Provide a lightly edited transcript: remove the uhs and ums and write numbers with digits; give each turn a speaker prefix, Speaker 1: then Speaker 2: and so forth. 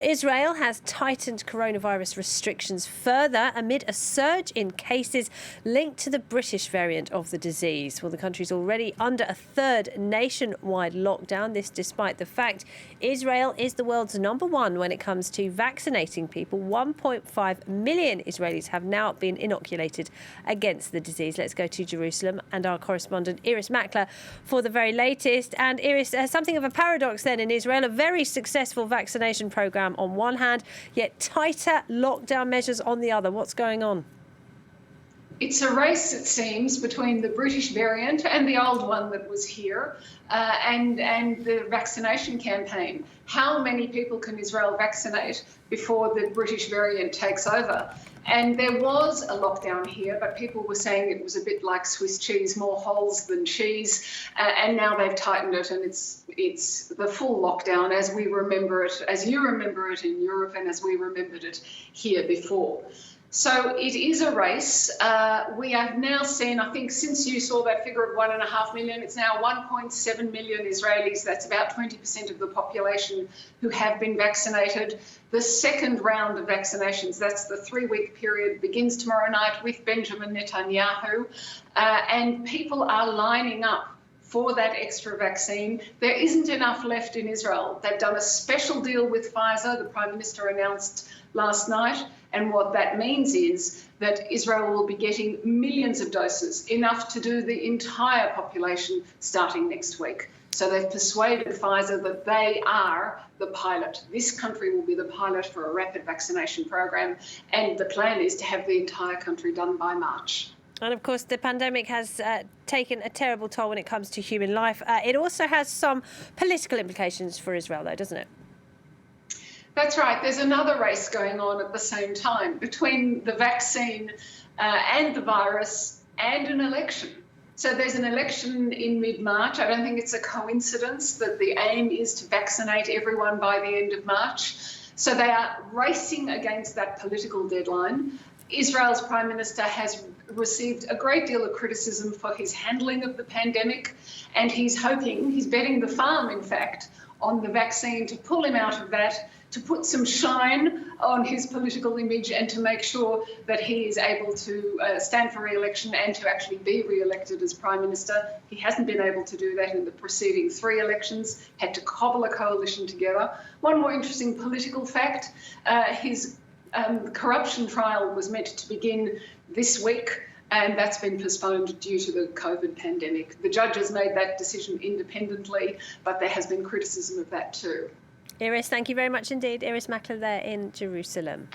Speaker 1: Israel has tightened coronavirus restrictions further amid a surge in cases linked to the British variant of the disease. Well, the country's already under a third nationwide lockdown, this despite the fact Israel is the world's #1 when it comes to vaccinating people. 1.5 million Israelis have now been inoculated against the disease. Let's go to Jerusalem and our correspondent Irris Makler for the very latest. And Irris, something of a paradox then in Israel, a very successful vaccination programme on one hand, yet tighter lockdown measures on the other. What's going on?
Speaker 2: It's a race, it seems, between the British variant and the old one that was here, and the vaccination campaign. How many people can Israel vaccinate before the British variant takes over? And there was a lockdown here, but people were saying it was a bit like Swiss cheese, more holes than cheese, and now they've tightened it, and it's the full lockdown as we remember it, as you remember it in Europe and as we remembered it here before. So it is a race. We have now seen, I think since you saw that figure of 1.5 million, it's now 1.7 million Israelis. That's about 20% of the population who have been vaccinated. The second round of vaccinations, that's the 3-week period, begins tomorrow night with Benjamin Netanyahu. And people are lining up for that extra vaccine. There isn't enough left in Israel. They've done a special deal with Pfizer, the Prime Minister announced last night. And what that means is that Israel will be getting millions of doses, enough to do the entire population starting next week. So they've persuaded Pfizer that they are the pilot. This country will be the pilot for a rapid vaccination program. And the plan is to have the entire country done by March.
Speaker 1: And of course, the pandemic has taken a terrible toll when it comes to human life. It also has some political implications for Israel, though, doesn't it?
Speaker 2: That's right. There's another race going on at the same time between the vaccine and the virus and an election. So there's an election in mid-March. I don't think it's a coincidence that the aim is to vaccinate everyone by the end of March. So they are racing against that political deadline. Israel's Prime Minister has received a great deal of criticism for his handling of the pandemic, and he's betting the farm, in fact, on the vaccine to pull him out of that, to put some shine on his political image and to make sure that he is able to stand for re-election and to actually be re-elected as Prime Minister. He hasn't been able to do that in the preceding 3 elections, had to cobble a coalition together. One more interesting political fact, his corruption trial was meant to begin this week, and that's been postponed due to the COVID pandemic. The judges made that decision independently, but there has been criticism of that too.
Speaker 1: Irris, thank you very much indeed. Irris Makler there in Jerusalem.